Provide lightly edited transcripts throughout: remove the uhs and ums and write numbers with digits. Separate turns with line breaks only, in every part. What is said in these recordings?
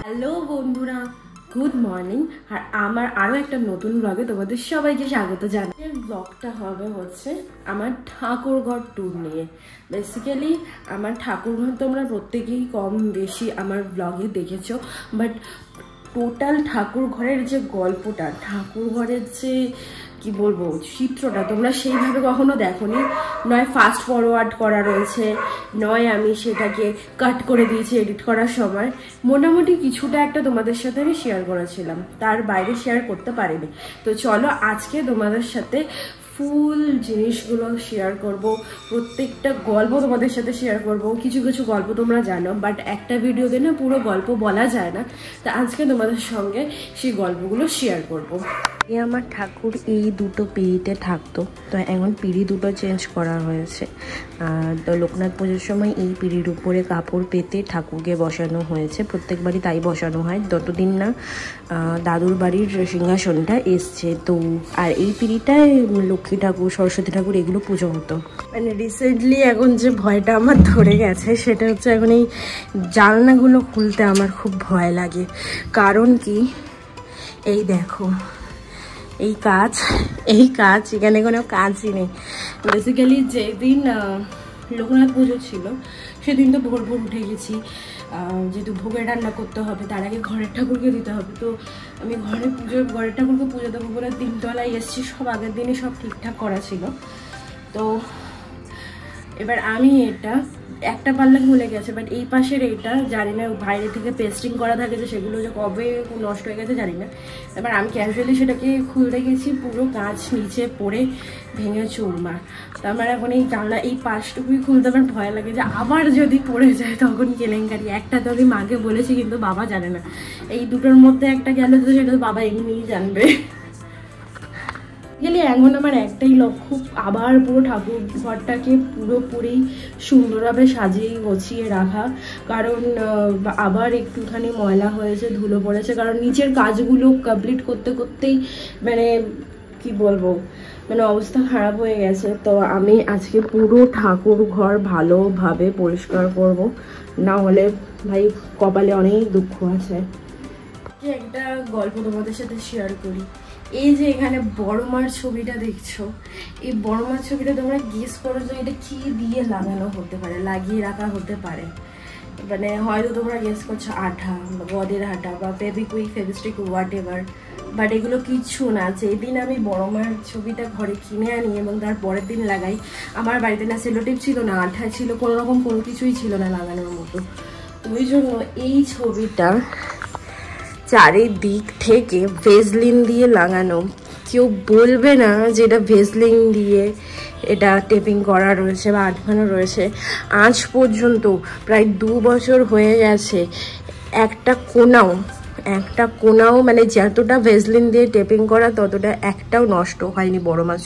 Hello বন্ধুরা, good morning. আর আমার আরও একটা নতুন ব্লগে তোমাদের সবাইকে স্বাগত জানাই। ব্লগটা হবে হচ্ছে আমার ঠাকুরঘর ট্যুর নিয়ে। বেসিক্যালি আমার ঠাকুরঘর তোমরা প্রত্যেকেই কম বেশি আমার ব্লগে দেখেছো, বাট টোটাল ঠাকুরঘরের যে গল্পটা, ঠাকুরঘরের যে কি বলবো চিত্রটা তোমরা সেইভাবে কখনো দেখোনি। নয় ফাস্ট ফরওয়ার্ড করা রয়েছে, নয় আমি সেটাকে কাট করে দিয়েছি এডিট করার সময়। মোটামুটি কিছুটা একটা তোমাদের সাথে আমি শেয়ার করেছিলাম, তার বাইরে শেয়ার করতে পারিনি। তো চলো আজকে তোমাদের সাথে ফুল জিনিসগুলো শেয়ার করব, প্রত্যেকটা গল্প তোমাদের সাথে শেয়ার করব। কিছু কিছু গল্প তোমরা জানো, বাট একটা ভিডিওতে না পুরো গল্প বলা যায় না। তো আজকে তোমাদের সঙ্গে সেই গল্পগুলো শেয়ার করব। আমার ঠাকুর এই দুটো পিঁড়িতে থাকতো, তো এখন পিঁড়ি দুটো চেঞ্জ করা হয়েছে। তো লোকনাথ পুজোর সময় এই পিঁড়ির উপরে কাপড় পেতে ঠাকুরকে বসানো হয়েছে। প্রত্যেকবারই তাই বসানো হয় যতদিন না দাদুর বাড়ির সিংহাসনটা এসছে। তো আর এই পিঁড়িটায় লক্ষ্মী ঠাকুর, সরস্বতী ঠাকুর এগুলো পুজো হতো। মানে রিসেন্টলি এখন যে ভয়টা আমার ধরে গেছে সেটা হচ্ছে এখন এই জানলাগুলো খুলতে আমার খুব ভয় লাগে। কারণ কি, এই দেখো এই কাজ এখানে কোনো কাজই নেই। বেসিক্যালি যেদিন লোকনাথ পুজো ছিল সেদিন তো ভোর ভোর উঠে গেছি, যেহেতু ভোগের রান্না করতে হবে, তার আগে ঘরের ঠাকুরকে দিতে হবে। তো আমি ঘরের ঠাকুরকে পুজো দেবো বলে তিনতলায় এসেছি। সব আগের দিনই সব ঠিকঠাক করা ছিল। তো এবার আমি এটা একটা পাল্লা খুলে গেছে, বাট এই পাশের এইটা জানি না, বাইরে থেকে পেস্টিং করা থাকে যে সেগুলো যে কবে নষ্ট হয়ে গেছে জানি না। এবার আমি ক্যাজুয়ালি সেটাকে খুলতে গেছি, পুরো কাঁচ নিচে পড়ে ভেঙে চুরমার। তো আমার এখন এই জানলা এই পাশটুকুই খুলতে আমার ভয় লাগে যে আবার যদি পড়ে যায় তখন কেলেঙ্কারি। একটা তো আমি মাকে বলেছি, কিন্তু বাবা জানে না। এই দুটোর মধ্যে একটা গেলে তো সেটা তো বাবা এমনিই জানবে। এখন আমার একটাই লক্ষ্য, আবার পুরো ঠাকুর ঘরটাকে পুরোপুরি সুন্দরভাবে সাজিয়ে গুছিয়ে রাখা। কারণ আবার একটুখানি ময়লা হয়েছে, ধুলো পড়েছে, কারণ নিচের কাজগুলো কমপ্লিট করতে করতেই মানে কি বলবো, মানে অবস্থা খারাপ হয়ে গেছে। তো আমি আজকে পুরো ঠাকুর ঘর ভালোভাবে পরিষ্কার করব, না হলে ভাই কপালে অনেক দুঃখ আছে। একটা গল্প তোমাদের সাথে শেয়ার করি। এই যে এখানে বড় মার ছবিটা দেখছো, এই বড় মার ছবিটা তোমরা গেস করো যে এটা কি দিয়ে লাগানো হতে পারে, লাগিয়ে রাখা হতে পারে। মানে হয়তো তোমরা গেস করছো আঠা বা গদের আঠা বা Fevikwik, Fevistik, what ever, but এগুলো কিচ্ছু না। যেদিন আমি বড় মার ছবিটা ঘরে কিনে আনি এবং তার পরের দিন লাগাই, আমার বাড়িতে না সেলোটেপ ছিল, না আঠা ছিল, কোনো রকম কোনো কিছুই ছিল না লাগানোর মতো। তো ওই জন্য এই ছবিটা চারিদিক থেকে ভেজলিন দিয়ে লাগানো। কেউ বলবে না যে এটা ভেজলিন দিয়ে এটা টেপিং করা রয়েছে বা আটকানো রয়েছে। আজ পর্যন্ত প্রায় 2 বছর হয়ে গেছে, একটা কোনাও মানে যতটা ভেজলিন দিয়ে টেপিং করা ততটা একটাও নষ্ট হয়নি বড় মাছ।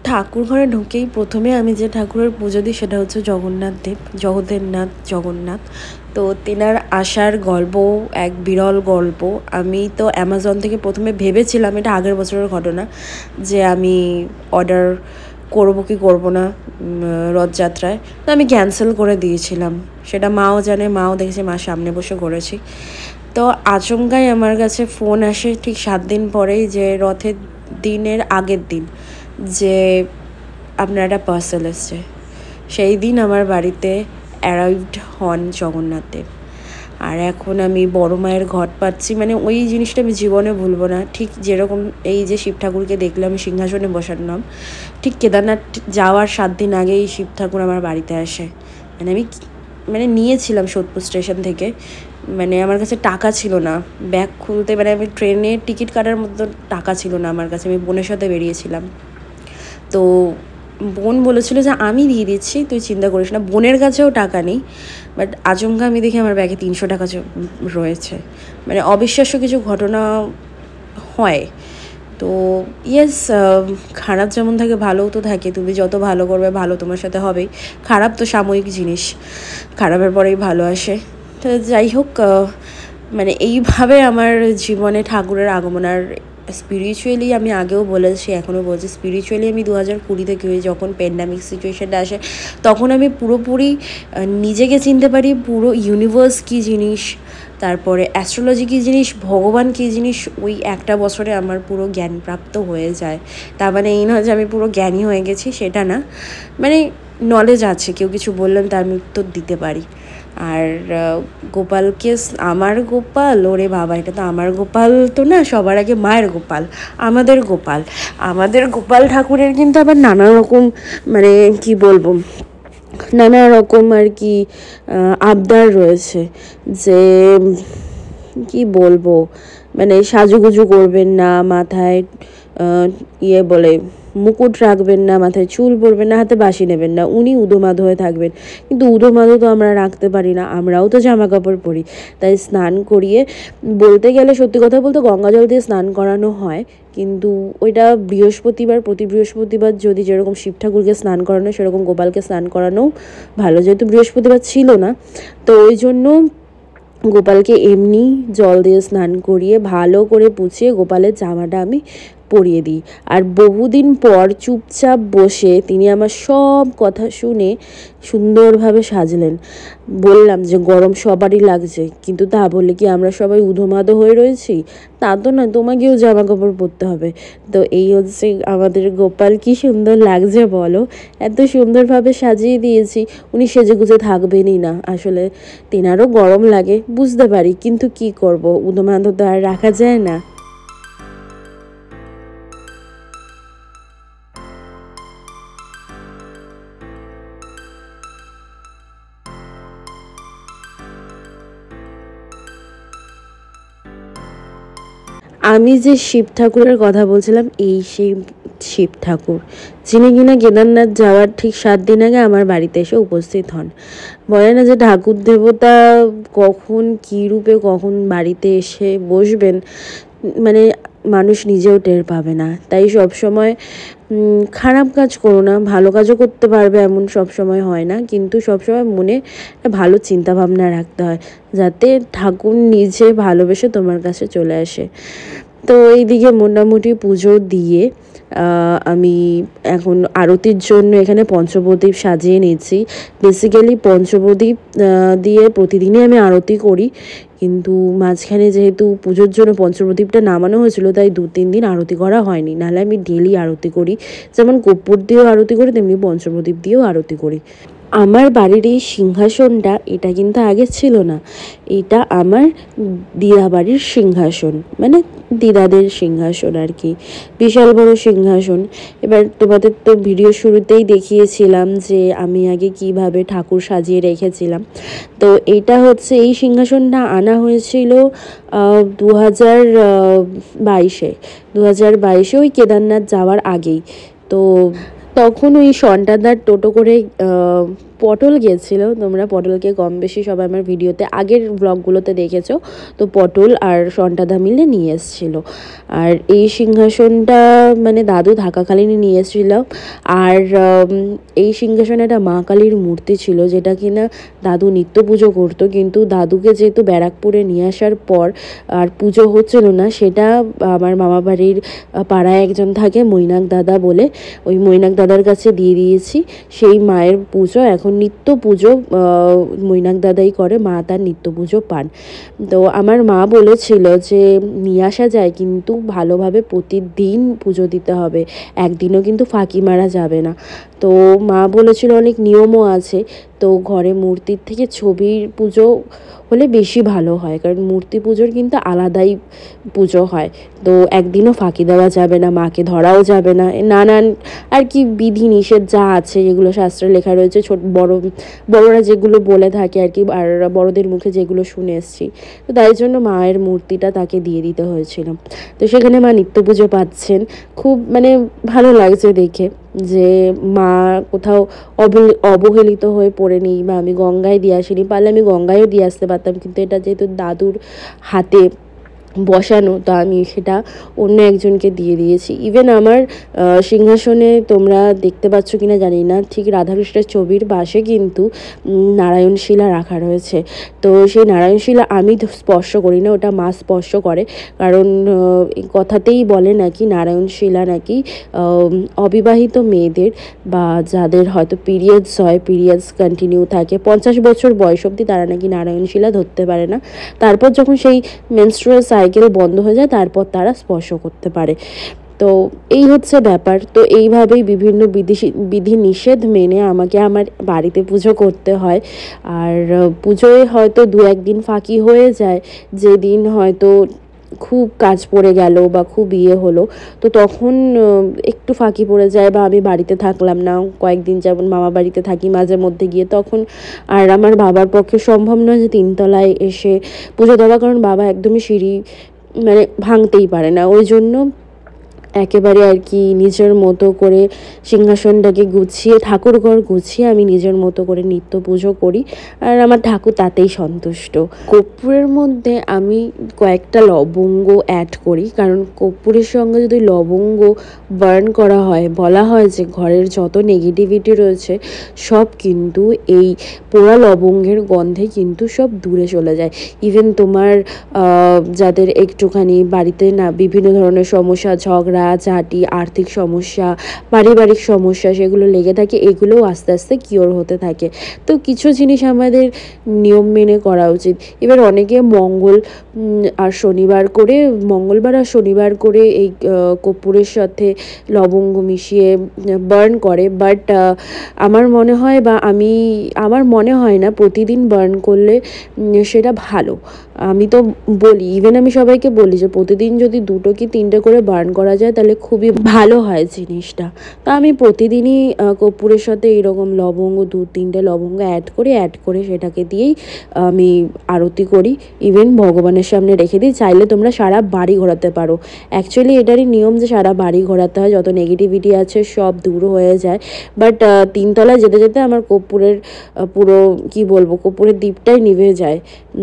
ঠাকুর ঘরে ঢুকেই প্রথমে আমি যে ঠাকুরের পুজো দিই সেটা হচ্ছে জগন্নাথ দেব, জগতের জগন্নাথ। তো তেনার আসার গল্প এক বিরল গল্প। আমি তো অ্যামাজন থেকে প্রথমে ভেবেছিলাম, এটা আগের বছরের ঘটনা, যে আমি অর্ডার করবো কি করবো না রথযাত্রায়। তো আমি ক্যান্সেল করে দিয়েছিলাম, সেটা মাও জানে, মাও দেখেছে, মা সামনে বসে করেছি। তো আচমকাই আমার কাছে ফোন আসে ঠিক 7 দিন পরেই, যে রথের দিনের আগের দিন, যে আপনার একটা পার্সেল এসছে। সেই দিন আমার বাড়িতে অ্যারাইভড হন জগন্নাথ দেব। আর এখন আমি বড় মায়ের ঘট পাচ্ছি, মানে ওই জিনিসটা আমি জীবনে ভুলবো না। ঠিক যেরকম এই যে শিব ঠাকুরকে দেখলাম সিংহাসনে বসালাম, ঠিক কেদারনাথ যাওয়ার 7 দিন আগেই শিব ঠাকুর আমার বাড়িতে আসে। মানে আমি নিয়েছিলাম সোদপুর স্টেশন থেকে, মানে আমার কাছে টাকা ছিল না ব্যাগ খুলতে, মানে আমি ট্রেনের টিকিট কাটার মতো টাকা ছিল না আমার কাছে। আমি বোনের সাথে বেরিয়েছিলাম, তো বোন বলেছিল যে আমি দিয়ে দিচ্ছি, তুই চিন্তা করিস না। বোনের কাছেও টাকা নেই, বাট আচমকা আমি দেখি আমার ব্যাগে 300 টাকা রয়েছে। মানে অবিশ্বাস্য কিছু ঘটনা হয়। তো ইয়েস, খারাপ যেমন থাকে ভালোও তো থাকে। তুমি যত ভালো করবে ভালো তোমার সাথে হবেই। খারাপ তো সাময়িক জিনিস, খারাপের পরেই ভালো আসে। তো যাই হোক, মানে এইভাবে আমার জীবনে ঠাকুরের আগমন। আর স্পিরিচুয়ালি আমি আগেও বলেছি, এখনও বলছি, স্পিরিচুয়ালি আমি 2020 থেকে যখন প্যান্ডামিক সিচুয়েশানটা আসে, তখন আমি পুরোপুরি নিজেকে চিনতে পারি, পুরো ইউনিভার্স কী জিনিস, তারপরে অ্যাস্ট্রোলজি কী জিনিস, ভগবান কী জিনিস। ওই একটা বছরে আমার পুরো জ্ঞানপ্রাপ্ত হয়ে যায়। তার মানে এই নয় যে আমি পুরো জ্ঞানী হয়ে গেছি, সেটা না, মানে নলেজ আছে, কেউ কিছু বললেন তার আমি উত্তর দিতে পারি। আর গোপালকে, আমার গোপাল, ওরে বাবা, এটা তো আমার গোপাল তো না, সবার আগে মায়ের গোপাল, আমাদের গোপাল ঠাকুরের কিন্তু আবার নানা রকম, মানে কি বলবো, নানা রকম আর কি আবদার রয়েছে। যে কি বলবো, মানে সাজুগুজু করবেন না, মাথায় বলে মুকুট রাখবেন না, মাথায় চুল পরবেন না, হাতে বাঁশি নেবেন না, উনি উদোমাদো হয়ে থাকবেন। কিন্তু উদোমাদো তো আমরা রাখতে পারি না, আমরাও তো জামা কাপড় পরি। তাই স্নান করিয়ে, বলতে গেলে সত্যি কথা বলতে গঙ্গা জল দিয়ে স্নান করানো হয়, কিন্তু ওইটা বৃহস্পতিবার, প্রতি বৃহস্পতিবার যদি যেরকম শিব ঠাকুরকে স্নান করানো, সেরকম গোপালকে স্নান করানোও ভালো। যেহেতু বৃহস্পতিবার ছিল না, তো ওই জন্য গোপালকে এমনি জল দিয়ে স্নান করিয়ে ভালো করে পুছিয়ে গোপালের জামাটা আমি পরিয়ে দিই। আর বহুদিন পর চুপচাপ বসে তিনি আমার সব কথা শুনে সুন্দরভাবে সাজলেন। বললাম যে গরম সবারই লাগছে, কিন্তু তা বলে কি আমরা সবাই উধোমাদো হয়ে রয়েছি? তা তো না, তোমাকেও জামা কাপড় পরতে হবে। তো এই হচ্ছে আমাদের গোপাল। কি সুন্দর লাগছে বলো, এত সুন্দরভাবে সাজিয়ে দিয়েছি। উনি সেজেগুজে থাকবেনই না, আসলে তেনারও গরম লাগে বুঝতে পারি, কিন্তু কি করব, উধোমাদো তো আর রাখা যায় না। আমি যে শিব ঠাকুরের কথা বলছিলাম, এই সেই শিব ঠাকুর, যিনি কিনা কেদারনাথ যাওয়ার ঠিক 7 দিন আগে আমার বাড়িতে এসে উপস্থিত হন। বলে না যে ঠাকুর দেবতা কখন কী রূপে কখন বাড়িতে এসে বসবেন, মানে মানুষ নিজেও টের পাবে না। তাই সবসময় খারাপ কাজ করো না, ভালো কাজও করতে পারবে এমন সবসময় হয় না, কিন্তু সবসময় মনে ভালো চিন্তাভাবনা রাখতে হয়, যাতে ঠাকুর নিজে ভালোবেসে তোমার কাছে চলে আসে। তো এইদিকে মোটামুটি পুজো দিয়ে আমি এখন আরতির জন্য এখানে পঞ্চপ্রদীপ সাজিয়ে নিচ্ছি। বেসিক্যালি পঞ্চপ্রদীপ দিয়ে প্রতিদিনই আমি আরতি করি, কিন্তু মাঝখানে যেহেতু পুজোর জন্য পঞ্চপ্রদীপটা নামানো হয়েছিল, তাই 2-3 দিন আরতি করা হয়নি। নাহলে আমি ডেলি আরতি করি, যেমন কর্পূর দিয়েও আরতি করি, তেমনি পঞ্চপ্রদীপ দিয়েও আরতি করি। আমার বাড়ির এই সিংহাসনটা, এটা কিন্তু আগে ছিল না, এটা আমার দিদা বাড়ির সিংহাসন, মানে দিদাদের সিংহাসন আর কি, বিশাল বড় সিংহাসন। এবার তোমাদের তো ভিডিও শুরুতেই দেখিয়েছিলাম যে আমি আগে কিভাবে ঠাকুর সাজিয়ে রেখেছিলাম। তো এইটা হচ্ছে, এই সিংহাসনটা আনা হয়েছিল 2022-এ ওই কেদারনাথ যাওয়ার আগেই। তো তখন ওই সন্টাদার টোটো করে পটল গেছিল। তোমরা পটলকে কম বেশি সবাই আমার ভিডিওতে আগের ব্লগগুলোতে দেখেছো। তো পটল আর সন্টাদা মিলে নিয়ে এসেছিল। আর এই সিংহাসনটা মানে দাদু থাকাকালীনই নিয়ে এসেছিল। আর এই সিংহাসনে একটা মা কালীর মূর্তি ছিল, যেটা কিনা দাদু নিত্য পুজো করতো। কিন্তু দাদুকে যেহেতু ব্যারাকপুরে নিয়ে আসার পর আর পুজো হচ্ছিল না, সেটা আমার মামা বাড়ির পাড়ায় একজন থাকে মৈনাক দাদা বলে, ওই মৈনাক দাদার কাছে দিয়ে দিয়েছি। সেই মায়ের পুজো এখন নিত্য পুজো মৈনাক দাদাই করে, মা তার নিত্য পুজো পান। তো আমার মা বলেছিল যে নিয়ে আসা যায়, কিন্তু ভালোভাবে প্রতিদিন পুজো দিতে হবে, একদিনও কিন্তু ফাঁকি মারা যাবে না। তো মা বলেছিল অনেক নিয়মও আছে। তো ঘরে মূর্তির থেকে ছবির পুজো হলে বেশি ভালো হয়, কারণ মূর্তি পুজোর কিন্তু আলাদাই পুজো হয়। তো একদিনও ফাঁকি দেওয়া যাবে না, মাকে ধরাও যাবে না, নানান আর কি বিধি নিষেধ যা আছে যেগুলো শাস্ত্রে লেখা রয়েছে, বড়রা যেগুলো বলে থাকে আর কি, আর বড়দের মুখে যেগুলো শুনে এসছি। তো তাই জন্য মায়ের মূর্তিটা তাকে দিয়ে দিতে হয়েছিল। তো সেখানে মা নিত্য পুজো পাচ্ছেন, খুব মানে ভালো লাগছে দেখে যে মা কোথাও অবহেলিত হয়ে পড়ে নেই, বা আমি গঙ্গায় দিয়ে আসিনি, পারলে আমি গঙ্গায়ও দিয়ে আসতে পারতাম, কিন্তু এটা যেহেতু দাদুর হাতে বসানো, তো আমি সেটা অন্য একজনকে দিয়ে দিয়েছি। ইভেন আমার সিংহাসনে তোমরা দেখতে পাচ্ছ কিনা জানি না, ঠিক রাধাকৃষ্ণের ছবির পাশে কিন্তু নারায়ণশিলা রাখা রয়েছে। তো সেই নারায়ণশিলা আমি স্পর্শ করি না, ওটা মা স্পর্শ করে, কারণ কথাতেই বলে নাকি নারায়ণশিলা নাকি অবিবাহিত মেয়েদের বা যাদের হয়তো পিরিয়ডস কন্টিনিউ থাকে 50 বছর বয়স অবধি, তারা নাকি নারায়ণশিলা ধরতে পারে না। তারপর যখন সেই মেনস্ট্রুয়াল সাইকেল বন্ধ হয়ে যায়, তারপর তারা স্পর্শ করতে পারে। তো এই হচ্ছে ব্যাপার। তো এইভাবেই বিভিন্ন বিধি নিষেধ মেনে আমাকে আমার বাড়িতে পুজো করতে হয়। আর পুজোয় হয়তো 2-1 দিন ফাঁকি হয়ে যায়, যেদিন হয়তো খুব কাজ পড়ে গেল বা খুব হলো, তো তখন একটু ফাঁকি পড়ে যায়, বা আমি বাড়িতে থাকলাম না কয়েকদিন, যেমন মামা বাড়িতে থাকি মাঝে মধ্যে গিয়ে, তখন আর আমার বাবার পক্ষে সম্ভব নয় যে 3 তলায় এসে পুজো দেওয়া, কারণ বাবা একদমই সিঁড়ি মানে ভাঙতেই পারে না। ওই জন্য একেবারে আর কি নিজের মতো করে সিংহাসনটাকে গুছিয়ে, ঠাকুরঘর গুছিয়ে আমি নিজের মতো করে নিত্য পুজো করি, আর আমার ঠাকুর তাতেই সন্তুষ্ট। কর্পূরের মধ্যে আমি কয়েকটা লবঙ্গ অ্যাড করি, কারণ কর্পূরের সঙ্গে যদি লবঙ্গ বার্ন করা হয়, বলা হয় যে ঘরের যত নেগেটিভিটি রয়েছে সব কিন্তু এই পোড়া লবঙ্গের গন্ধে কিন্তু সব দূরে চলে যায়। ইভেন তোমার যাদের একটুখানি বাড়িতে না বিভিন্ন ধরনের সমস্যা, ঝগড়া ঝাঁটি, আর্থিক সমস্যা, পারিবারিক সমস্যা সেগুলো লেগে থাকে, এগুলোও আস্তে আস্তে কিওর হতে থাকে। তো কিছু জিনিস আমাদের নিয়ম মেনে করা উচিত। এবার অনেকে মঙ্গলবার আর শনিবার করে এই কর্পূরের সাথে লবঙ্গ মিশিয়ে বার্ন করে, বাট আমার মনে হয় না প্রতিদিন বার্ন করলে সেটা ভালো। আমি তো বলি, ইভেন আমি সবাইকে বলি যে প্রতিদিন যদি 2 কি 3টে করে বার্ন করা যায় তাহলে খুবই ভালো হয় জিনিসটা। তা আমি প্রতিদিনই কর্পূরের সাথে এরকম লবঙ্গ 2-3টে লবঙ্গ অ্যাড করে সেটাকে দিয়েই আমি আরতি করি, ইভেন ভগবানের সামনে রেখে দিই। চাইলে তোমরা সারা বাড়ি ঘোরাতে পারো। অ্যাকচুয়ালি এটারই নিয়ম যে সারা বাড়ি ঘোরাতে হয়, যত নেগেটিভিটি আছে সব দূর হয়ে যায়। বাট 3 তলায় যেতে যেতে আমার কর্পূরের পুরো কি বলবো, কর্পূরের দীপটাই নিভে যায়,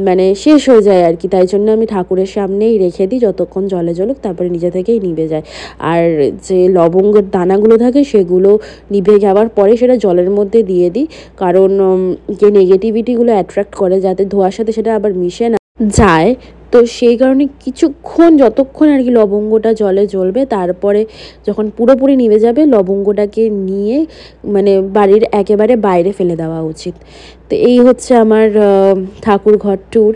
মানে শেষ হয়ে যায় আর কি। তাই জন্য আমি ঠাকুরের সামনেই রেখে দিই যতক্ষণ জলে জ্বলুক, তারপরে নিজে থেকেই নিভে যায়। আর যে লবঙ্গের দানাগুলো থাকে সেগুলো নিভে যাওয়ার পরে সেটা জলের মধ্যে দিয়ে দিই, কারণ যে নেগেটিভিটিগুলো অ্যাট্রাক্ট করে যাতে ধোয়ার সাথে সেটা আবার মিশে না যায়। তো সেই কারণে যতক্ষণ আর কি লবঙ্গটা জলে জ্বলবে, তারপরে যখন পুরোপুরি নিভে যাবে লবঙ্গটাকে নিয়ে মানে বাড়ির একেবারে বাইরে ফেলে দেওয়া উচিত। তো এই হচ্ছে আমার ঠাকুর ঘর ট্যুর।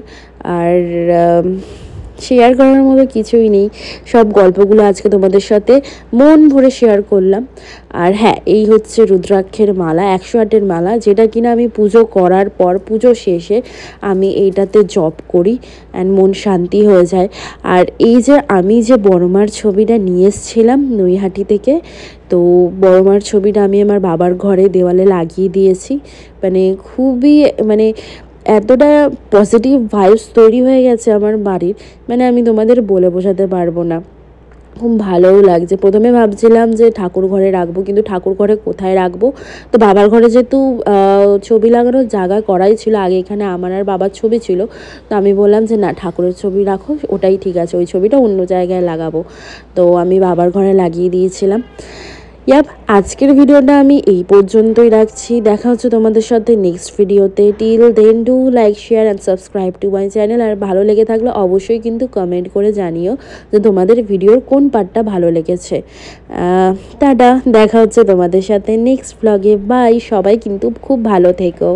আর শেয়ার করার মতো কিছুই নেই, সব গল্পগুলো আজকে তোমাদের সাথে মন ভরে শেয়ার করলাম। আর হ্যাঁ, এই হচ্ছে রুদ্রাক্ষের মালা, 108-এর মালা, যেটা কিনা আমি পুজো করার পর পুজো শেষে আমি এইটাতে জপ করি অ্যান্ড মন শান্তি হয়ে যায়। আর এই যে আমি যে বড়মার ছবিটা নিয়ে এসেছিলাম নৈহাটি থেকে, তো বড়মার ছবিটা আমি আমার বাবার ঘরে দেওয়ালে লাগিয়ে দিয়েছি। মানে খুবই এতটা পজিটিভ ভাইবস তৈরি হয়ে গেছে আমার বাড়ির, আমি তোমাদের বলে বোঝাতে পারবো না। খুব ভালোও লাগছে। প্রথমে ভাবছিলাম যে ঠাকুর ঘরে রাখবো, কিন্তু ঠাকুর ঘরে কোথায় রাখবো, তো বাবার ঘরে যেহেতু ছবি লাগানোর জায়গা করাই ছিল, আগে এখানে আমার আর বাবার ছবি ছিল, তো আমি বললাম যে না, ঠাকুরের ছবি রাখো, ওটাই ঠিক আছে, ওই ছবিটা অন্য জায়গায় লাগাবো। তো আমি বাবার ঘরে লাগিয়ে দিয়েছিলাম। আজকের ভিডিওটা আমি এই পর্যন্তই রাখছি। দেখা হচ্ছে তোমাদের সাথে নেক্সট ভিডিওতে। Till then do like, share and subscribe to my channel. আর ভালো লেগে থাকলে অবশ্যই কিন্তু কমেন্ট করে জানিও যে তোমাদের ভিডিওর কোন পার্টটা ভালো লেগেছে। টাটা, দেখা হচ্ছে তোমাদের সাথে নেক্সট ব্লগে। বাই, সবাই কিন্তু খুব ভালো থেকো।